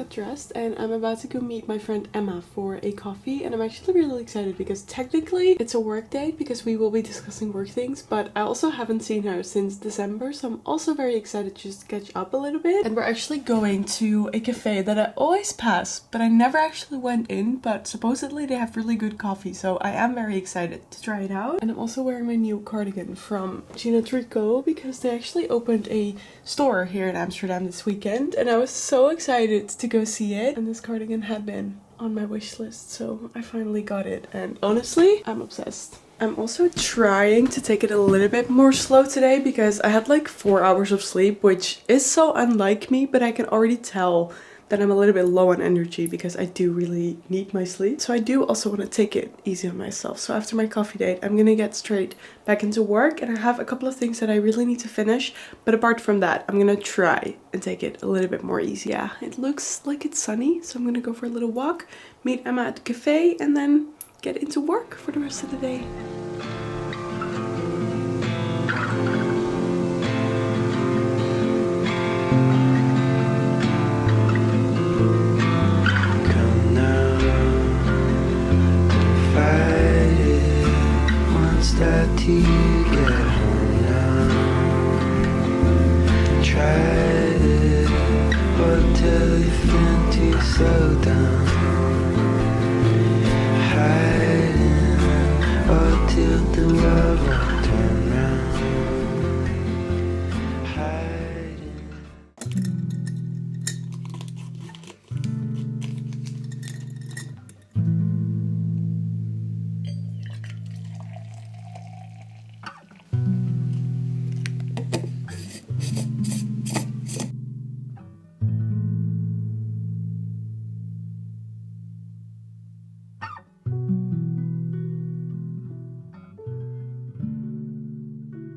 got dressed and I'm about to go meet my friend Emma for a coffee, and I'm actually really excited because technically it's a work date because we will be discussing work things, but I also haven't seen her since December, so I'm also very excited to just catch up a little bit. And we're actually going to a cafe that I always pass, but I never actually went in, but supposedly they have really good coffee, so I am very excited to try it out. And I'm also wearing my new cardigan from Gina Tricot because they actually opened a store here in Amsterdam this weekend, and I was so excited to go see it. And this cardigan had been on my wish list, so I finally got it, and honestly, I'm obsessed. I'm also trying to take it a little bit more slow today because I had like 4 hours of sleep, which is so unlike me, but I can already tell that I'm a little bit low on energy because I do really need my sleep. So I do also want to take it easy on myself. So after my coffee date, I'm gonna get straight back into work, and I have a couple of things that I really need to finish. But apart from that, I'm gonna try and take it a little bit more easy. Yeah, it looks like it's sunny, so I'm gonna go for a little walk, meet Emma at the cafe, and then get into work for the rest of the day. Till you get home now. Tried it, but till you feel to slow down. Hiding, or till the love will turn round. Hiding.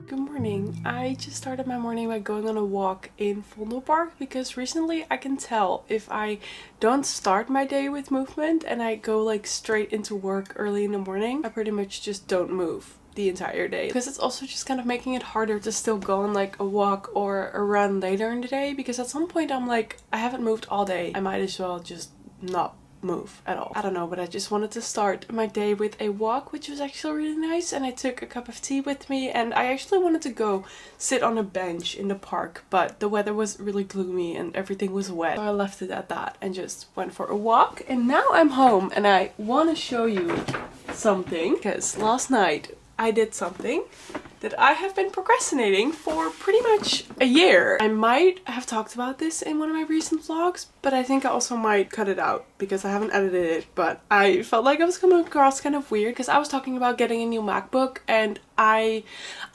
Good morning. I just started my morning by going on a walk in Vondelpark because recently I can tell if I don't start my day with movement and I go like straight into work early in the morning, I pretty much just don't move the entire day, because it's also just kind of making it harder to still go on like a walk or a run later in the day, because at some point I'm like, I haven't moved all day, I might as well just not move at all. I don't know, but I just wanted to start my day with a walk, which was actually really nice, and I took a cup of tea with me, and I actually wanted to go sit on a bench in the park, but the weather was really gloomy and everything was wet, so I left it at that and just went for a walk. And now I'm home and I want to show you something, because last night I did something that I have been procrastinating for pretty much a year. I might have talked about this in one of my recent vlogs, but I think I also might cut it out because I haven't edited it. But I felt like I was coming across kind of weird because I was talking about getting a new MacBook, and I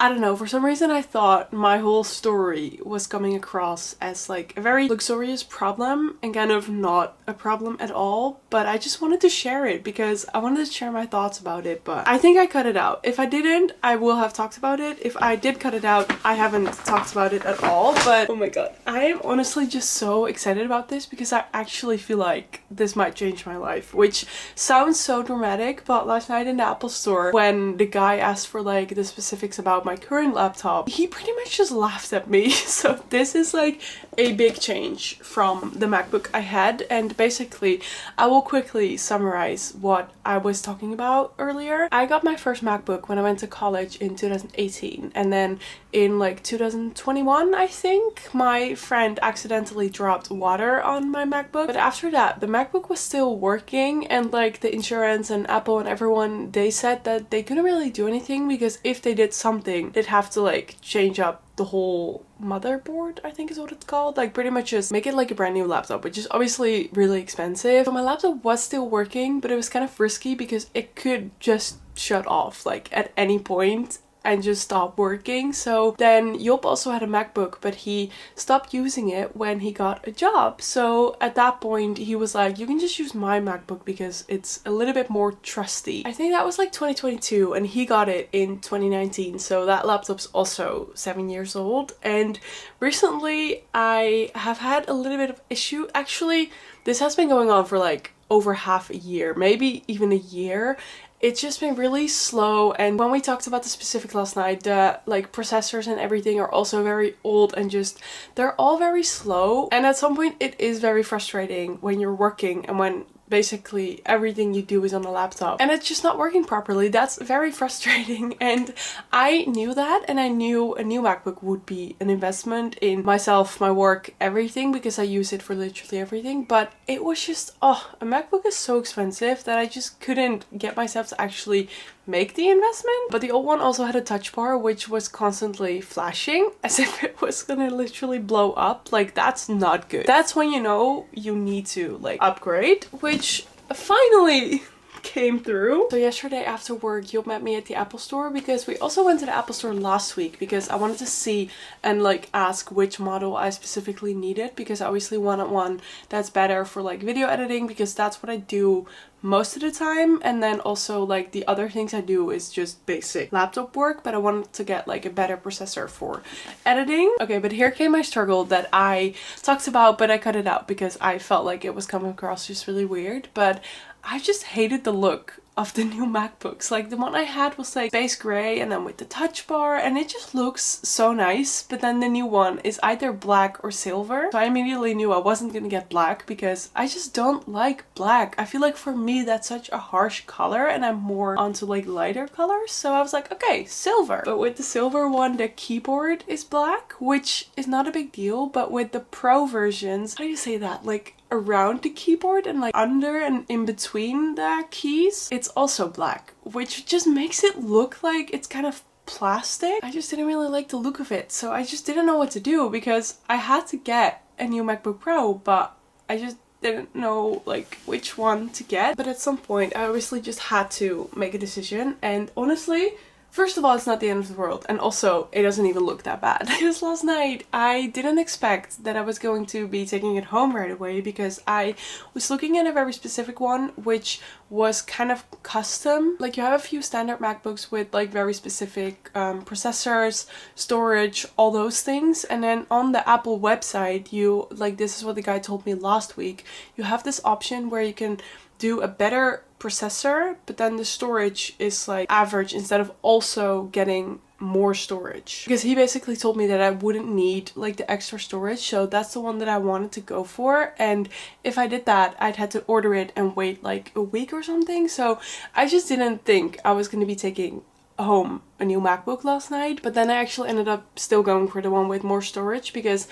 don't know, for some reason I thought my whole story was coming across as like a very luxurious problem and kind of not a problem at all. But I just wanted to share it because I wanted to share my thoughts about it. But I think I cut it out. If I didn't, I will have talked about it. If I did cut it out, I haven't talked about it at all. But oh my god, I am honestly just so excited about this because I actually feel like this might change my life, which sounds so dramatic. But last night in the Apple store, when the guy asked for like the specifics about my current laptop, he pretty much just laughed at me. So this is like a big change from the MacBook I had, and basically I will quickly summarize what I was talking about earlier. I got my first MacBook when I went to college in 2018, and then in like 2021 I think my friend accidentally dropped water on my MacBook. But after that the MacBook was still working, and like the insurance and Apple and everyone, they said that they couldn't really do anything because if they did something they'd have to like change up the whole motherboard, I think is what it's called, like pretty much just make it like a brand new laptop, which is obviously really expensive. So my laptop was still working, but it was kind of risky because it could just shut off like at any point and just stop working. So then Job also had a MacBook, but he stopped using it when he got a job. So at that point he was like, you can just use my MacBook because it's a little bit more trusty. I think that was like 2022 and he got it in 2019, so that laptop's also 7 years old. And recently I have had a little bit of issue. Actually, this has been going on for like over half a year, maybe even a year, it's just been really slow. And when we talked about the specifics last night, the like processors and everything are also very old and just they're all very slow. And at some point it is very frustrating when you're working and when basically everything you do is on a laptop and it's just not working properly. That's very frustrating, and I knew that, and I knew a new MacBook would be an investment in myself, my work, everything, because I use it for literally everything. But it was just, oh, a MacBook is so expensive that I just couldn't get myself to actually make the investment. But the old one also had a touch bar which was constantly flashing as if it was gonna literally blow up. Like, that's not good. That's when you know you need to like upgrade, which finally came through. So yesterday after work, you met me at the Apple store, because we also went to the Apple store last week because I wanted to see and like ask which model I specifically needed, because I obviously wanted one that's better for like video editing, because that's what I do most of the time. And then also like the other things I do is just basic laptop work, but I wanted to get like a better processor for editing. Okay, but here came my struggle that I talked about, but I cut it out because I felt like it was coming across just really weird. But I just hated the look of the new MacBooks. Like, the one I had was like space gray and then with the touch bar, and it just looks so nice. But then the new one is either black or silver. So I immediately knew I wasn't gonna get black because I just don't like black. I feel like for me that's such a harsh color and I'm more onto like lighter colors. So I was like, okay, silver. But with the silver one, the keyboard is black, which is not a big deal. But with the Pro versions, how do you say that? Like around the keyboard and like under and in between the keys, it's also black, which just makes it look like it's kind of plastic. I just didn't really like the look of it, so I just didn't know what to do, because I had to get a new MacBook Pro, but I just didn't know like which one to get. But at some point I obviously just had to make a decision, and honestly, first of all, it's not the end of the world, and also it doesn't even look that bad. Because last night I didn't expect that I was going to be taking it home right away, because I was looking at a very specific one which was kind of custom. Like, you have a few standard MacBooks with like very specific processors, storage, all those things, and then on the Apple website, you like, this is what the guy told me last week, you have this option where you can do a better processor, but then the storage is like average instead of also getting more storage. Because he basically told me that I wouldn't need like the extra storage, so that's the one that I wanted to go for. And if I did that, I'd had to order it and wait like a week or something. So I just didn't think I was going to be taking home a new MacBook last night. But then I actually ended up still going for the one with more storage, because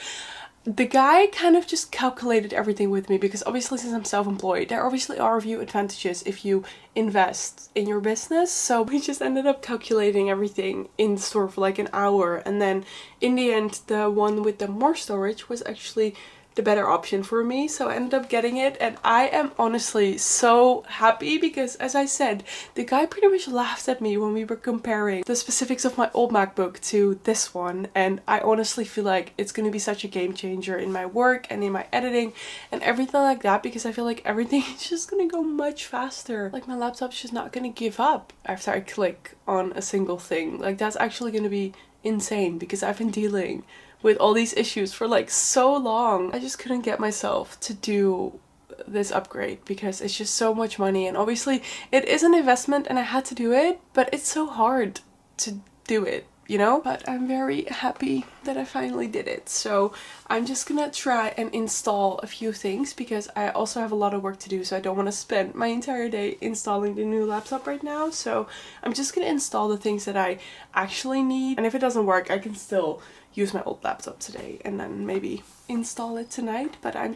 the guy kind of just calculated everything with me, because obviously since I'm self-employed, there obviously are a few advantages if you invest in your business. So we just ended up calculating everything in the store for like an hour, and then in the end the one with the more storage was actually the better option for me, so I ended up getting it. And I am honestly so happy, because as I said, the guy pretty much laughed at me when we were comparing the specifics of my old MacBook to this one, and I honestly feel like it's going to be such a game changer in my work and in my editing and everything like that, because I feel like everything is just going to go much faster. Like, my laptop's just not going to give up after I click on a single thing. Like, that's actually going to be insane, because I've been dealing with all these issues for like so long. I just couldn't get myself to do this upgrade because it's just so much money, and obviously it is an investment and I had to do it, but it's so hard to do it, you know? But I'm very happy that I finally did it. So I'm just gonna try and install a few things, because I also have a lot of work to do, so I don't want to spend my entire day installing the new laptop right now. So I'm just gonna install the things that I actually need, and if it doesn't work, I can still use my old laptop today and then maybe install it tonight. But I'm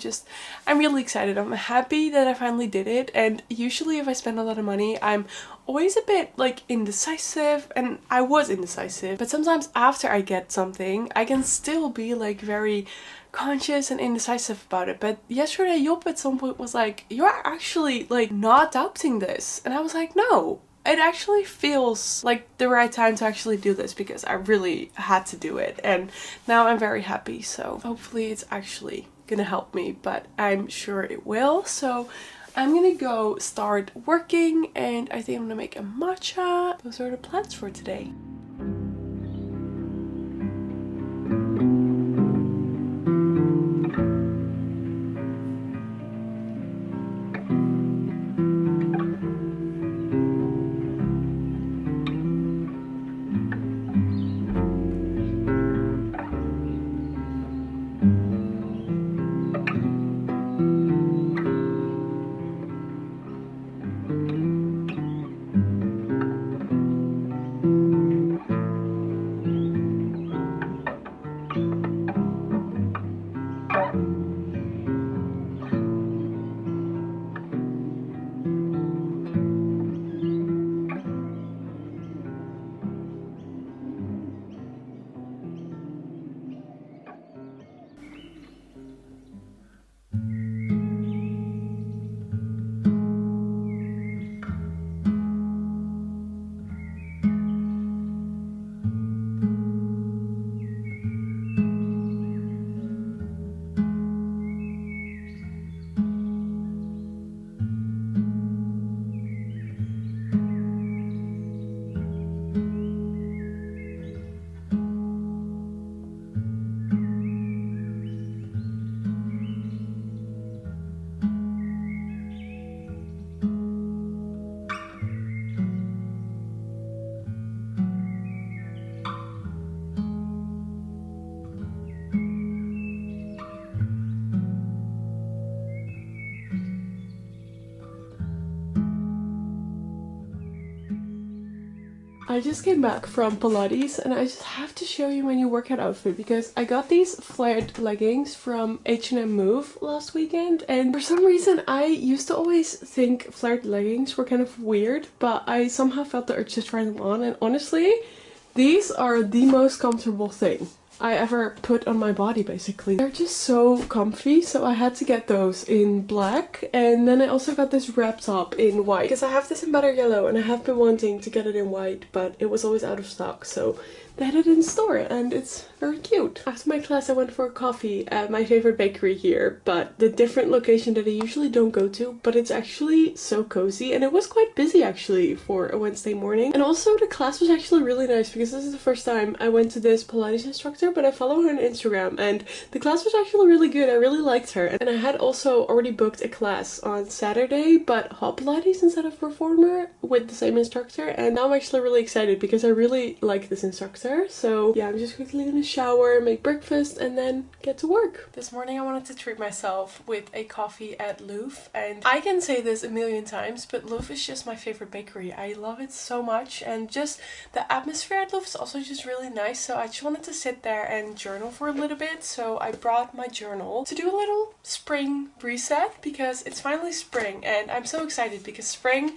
really excited. I'm happy that I finally did it. And usually if I spend a lot of money, I'm always a bit like indecisive, and I was indecisive, but sometimes after I get something I can still be like very conscious and indecisive about it. But yesterday Job at some point was like, you're actually like not doubting this, and I was like, no, it actually feels like the right time to actually do this, because I really had to do it, and now I'm very happy. So hopefully it's actually gonna help me, but I'm sure it will. So I'm gonna go start working, and I think I'm gonna make a matcha. Those are the plans for today. I just came back from Pilates and I just have to show you my new workout outfit because I got these flared leggings from H&M Move last weekend, and for some reason I used to always think flared leggings were kind of weird, but I somehow felt the urge to try them on, and honestly these are the most comfortable thing I ever put on my body basically. They're just so comfy, so I had to get those in black, and then I also got this wrap top in white because I have this in better yellow and I have been wanting to get it in white, but it was always out of stock, so they had it in store and it's very cute. After my class I went for a coffee at my favorite bakery here, but the different location that I usually don't go to, but it's actually so cozy, and it was quite busy actually for a Wednesday morning. And also the class was actually really nice because this is the first time I went to this Pilates instructor, but I follow her on Instagram and the class was actually really good. I really liked her, and I had also already booked a class on Saturday, but hot Pilates instead of reformer with the same instructor, and now I'm actually really excited because I really like this instructor. So yeah, I'm just quickly gonna shower, make breakfast, and then get to work. This morning I wanted to treat myself with a coffee at Louvre, and I can say this a million times, but Louvre is just my favorite bakery. I love it so much, and just the atmosphere at Louvre is also just really nice, so I just wanted to sit there and journal for a little bit. So I brought my journal to do a little spring reset because it's finally spring, and I'm so excited because spring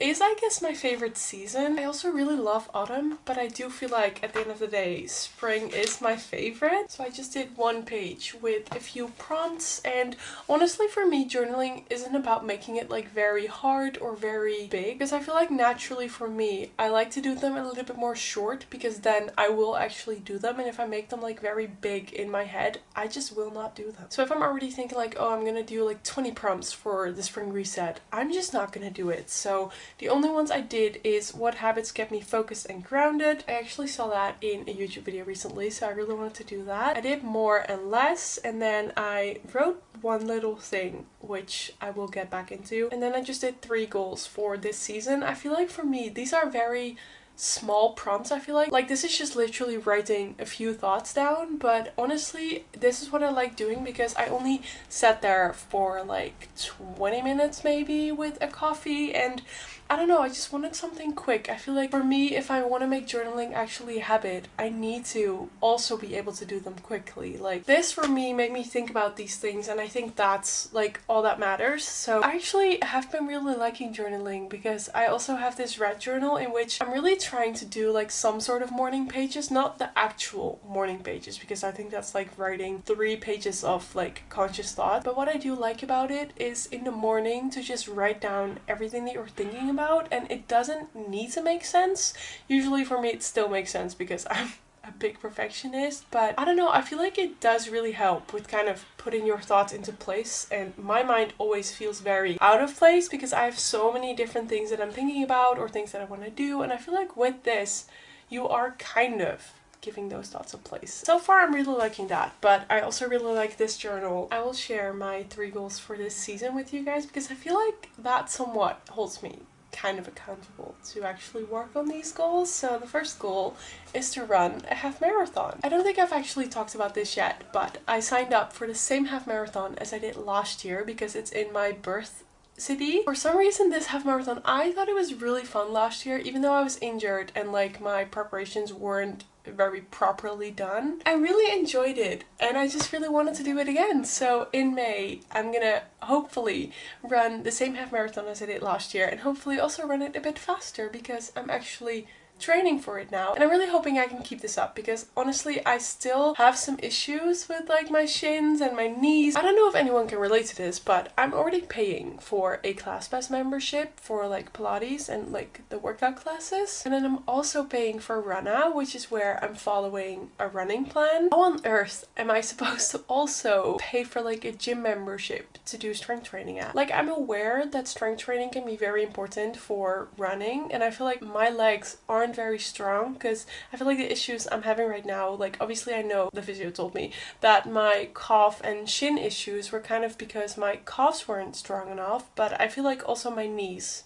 is, I guess, my favorite season. I also really love autumn, but I do feel like at the end of the day spring is my favorite. So I just did one page with a few prompts, and honestly for me journaling isn't about making it like very hard or very big, because I feel like naturally for me I like to do them a little bit more short because then I will actually do them, and if I make them like very big in my head I just will not do them. So if I'm already thinking like, oh, I'm gonna do like 20 prompts for the spring reset, I'm just not gonna do it. So the only ones I did is what habits kept me focused and grounded. I actually saw that in a YouTube video recently, so I really wanted to do that. I did more and less, and then I wrote one little thing which I will get back into, and then I just did 3 goals for this season. I feel like for me these are very small prompts. I feel like this is just literally writing a few thoughts down, but honestly this is what I like doing because I only sat there for like 20 minutes maybe with a coffee, and I don't know, I just wanted something quick. I feel like for me, if I want to make journaling actually a habit, I need to also be able to do them quickly. Like this for me made me think about these things, and I think that's like all that matters. So I actually have been really liking journaling because I also have this red journal in which I'm really trying to do like some sort of morning pages, not the actual morning pages because I think that's like writing 3 pages of like conscious thought. But what I do like about it is in the morning to just write down everything that you're thinking about, and it doesn't need to make sense. Usually for me it still makes sense because I'm a big perfectionist, but I don't know, I feel like it does really help with kind of putting your thoughts into place, and my mind always feels very out of place because I have so many different things that I'm thinking about or things that I want to do, and I feel like with this you are kind of giving those thoughts a place. So far I'm really liking that, but I also really like this journal. I will share my 3 goals for this season with you guys because I feel like that somewhat holds me kind of accountable to actually work on these goals. So the first goal is to run a half marathon. I don't think I've actually talked about this yet, but I signed up for the same half marathon as I did last year because it's in my birth city. For some reason this half marathon, I thought it was really fun last year, even though I was injured and like my preparations weren't very properly done. I really enjoyed it and I just really wanted to do it again. So in May I'm gonna hopefully run the same half marathon as I did last year, and hopefully also run it a bit faster because I'm actually training for it now, and I'm really hoping I can keep this up because honestly I still have some issues with like my shins and my knees. I don't know if anyone can relate to this, but I'm already paying for a ClassPass membership for like Pilates and like the workout classes, and then I'm also paying for Rana, which is where I'm following a running plan. How on earth am I supposed to also pay for like a gym membership to do strength training at? Like I'm aware that strength training can be very important for running, and I feel like my legs aren't very strong because I feel like the issues I'm having right now, like obviously I know the physio told me that my calf and shin issues were kind of because my calves weren't strong enough, but I feel like also my knees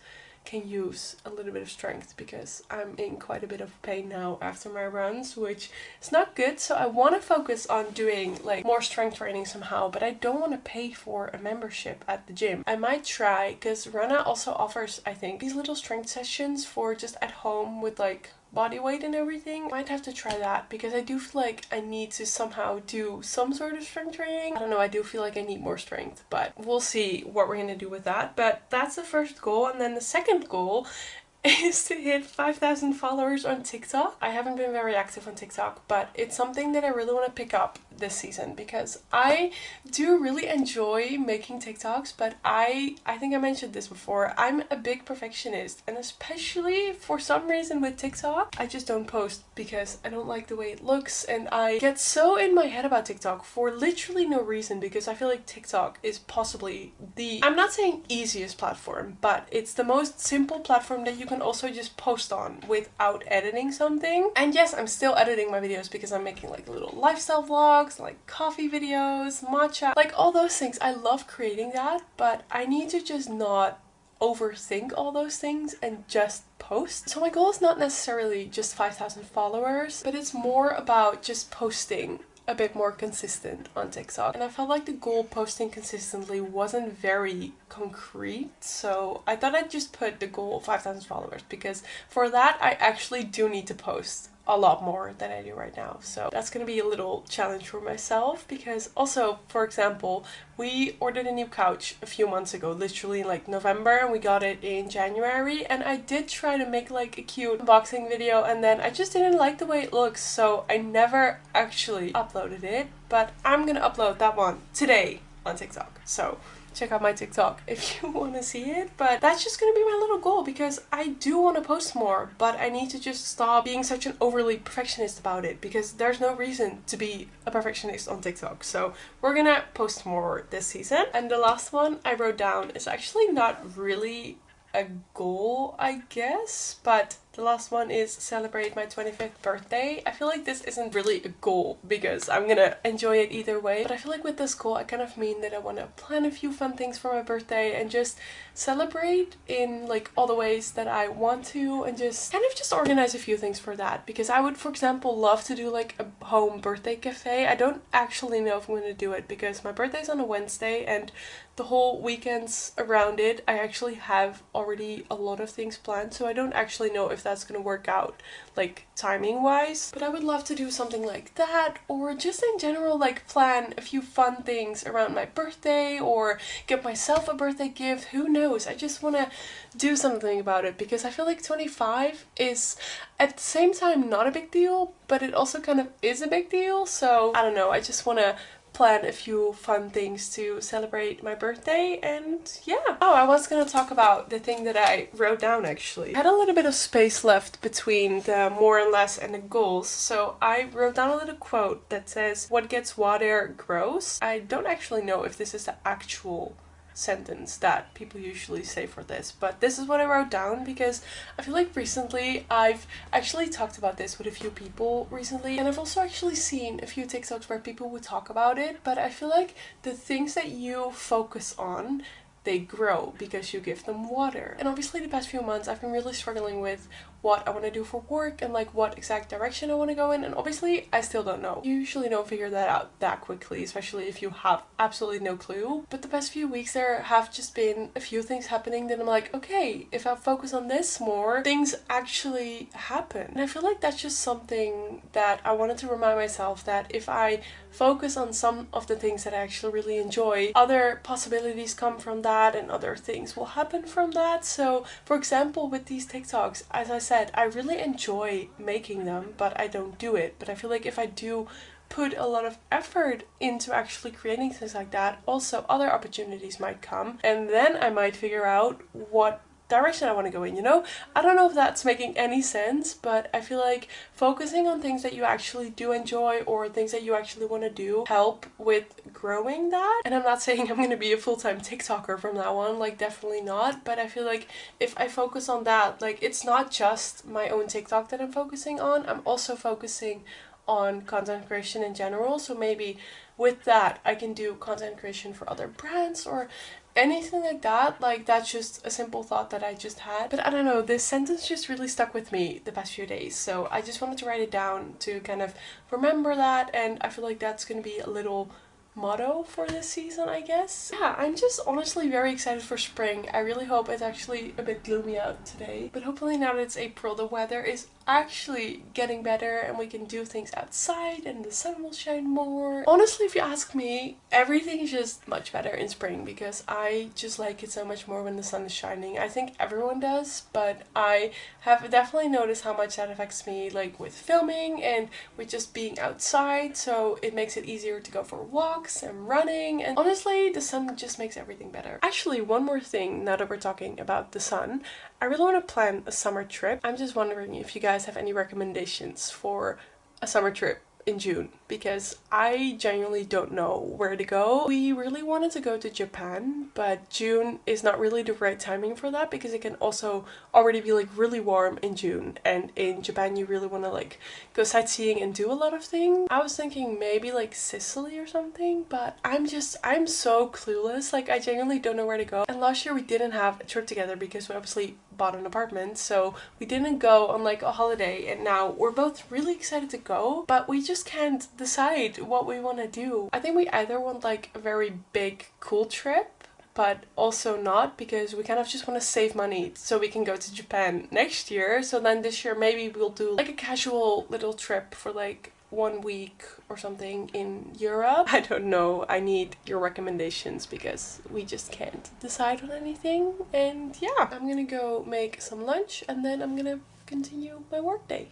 can use a little bit of strength because I'm in quite a bit of pain now after my runs, which is not good. So I want to focus on doing like more strength training somehow, but I don't want to pay for a membership at the gym. I might try because Rana also offers, I think, these little strength sessions for just at home with like body weight and everything. Might have to try that because I do feel like I need to somehow do some sort of strength training. I don't know, I do feel like I need more strength, but we'll see what we're gonna do with that. But that's the first goal, and then the second goal is to hit 5,000 followers on TikTok. I haven't been very active on TikTok, but it's something that I really want to pick up this season because I do really enjoy making TikToks, but I think I mentioned this before, I'm a big perfectionist, and especially for some reason with TikTok, I just don't post because I don't like the way it looks, and I get so in my head about TikTok for literally no reason, because I feel like TikTok is possibly the, I'm not saying easiest platform, but it's the most simple platform that you can also just post on without editing something. And yes, I'm still editing my videos because I'm making like little lifestyle vlogs, like coffee videos, matcha, like all those things. I love creating that, but I need to just not overthink all those things and just post. So my goal is not necessarily just 5,000 followers, but it's more about just posting a bit more consistent on TikTok. And I felt like the goal posting consistently wasn't very concrete, so I thought I'd just put the goal of 5,000 followers, because for that I actually do need to post a lot more than I do right now. So that's gonna be a little challenge for myself, because also, for example, we ordered a new couch a few months ago, literally like November, and we got it in January, and I did try to make like a cute unboxing video, and then I just didn't like the way it looks, so I never actually uploaded it, but I'm gonna upload that one today on TikTok. So check out my TikTok if you want to see it. But that's just gonna be my little goal, because I do want to post more, but I need to just stop being such an overly perfectionist about it, because there's no reason to be a perfectionist on TikTok. So we're gonna post more this season. And the last one I wrote down is actually not really a goal, I guess, but the last one is celebrate my 25th birthday. I feel like this isn't really a goal because I'm gonna enjoy it either way, but I feel like with this goal I kind of mean that I want to plan a few fun things for my birthday and just celebrate in like all the ways that I want to, and just kind of just organize a few things for that, because I would, for example, love to do like a home birthday cafe. I don't actually know if I'm gonna do it because my birthday's on a Wednesday, and the whole weekends around it I actually have already a lot of things planned, so I don't actually know if that's gonna work out like timing wise. But I would love to do something like that, or just in general like plan a few fun things around my birthday, or get myself a birthday gift, who knows. I just want to do something about it, because I feel like 25 is at the same time not a big deal, but it also kind of is a big deal. So I don't know, I just want to plan a few fun things to celebrate my birthday. And yeah. Oh, I was gonna talk about the thing that I wrote down actually. I had a little bit of space left between the more and less and the goals, so I wrote down a little quote that says, "What gets water grows." I don't actually know if this is the actual sentence that people usually say for this, but this is what I wrote down, because I feel like recently I've actually talked about this with a few people recently, and I've also actually seen a few TikToks where people would talk about it, but I feel like the things that you focus on, they grow because you give them water. And obviously the past few months I've been really struggling with what I want to do for work and like what exact direction I want to go in, and obviously I still don't know. You usually don't figure that out that quickly, especially if you have absolutely no clue. But the past few weeks there have just been a few things happening that I'm like, okay, if I focus on this more, things actually happen. And I feel like that's just something that I wanted to remind myself, that if I focus on some of the things that I actually really enjoy, other possibilities come from that and other things will happen from that. So for example, with these TikToks, as I said, I really enjoy making them, but I don't do it. But I feel like if I do put a lot of effort into actually creating things like that, also other opportunities might come, and then I might figure out what direction I want to go in, you know? I don't know if that's making any sense, but I feel like focusing on things that you actually do enjoy, or things that you actually want to do, help with growing that. And I'm not saying I'm going to be a full-time TikToker from now on, like definitely not, but I feel like if I focus on that, like it's not just my own TikTok that I'm focusing on, I'm also focusing on content creation in general. So maybe with that I can do content creation for other brands or anything like that. Like that's just a simple thought that I just had. But I don't know, this sentence just really stuck with me the past few days, so I just wanted to write it down to kind of remember that. And I feel like that's gonna be a little motto for this season, I guess. Yeah, I'm just honestly very excited for spring. I really hope it's actually a bit gloomy out today, but hopefully now that it's April, the weather is actually getting better and we can do things outside and the sun will shine more. Honestly, if you ask me, everything is just much better in spring because I just like it so much more when the sun is shining. I think everyone does, but I have definitely noticed how much that affects me, like with filming and with just being outside, so it makes it easier to go for walks and running, and honestly the sun just makes everything better. Actually, one more thing now that we're talking about the sun, I really want to plan a summer trip. I'm just wondering if you guys have any recommendations for a summer trip in June, because I genuinely don't know where to go. We really wanted to go to Japan, but June is not really the right timing for that because it can also already be like really warm in June, and in Japan you really want to like go sightseeing and do a lot of things. I was thinking maybe like Sicily or something, but I'm so clueless. Like I genuinely don't know where to go. And last year we didn't have a trip together because we obviously bought an apartment, so we didn't go on like a holiday, and now we're both really excited to go, but we just can't decide what we want to do. I think we either want like a very big cool trip, but also not, because we kind of just want to save money so we can go to Japan next year. So then this year maybe we'll do like a casual little trip for like 1 week or something in Europe. I don't know. I need your recommendations because we just can't decide on anything. And yeah, I'm gonna go make some lunch and then I'm gonna continue my workday.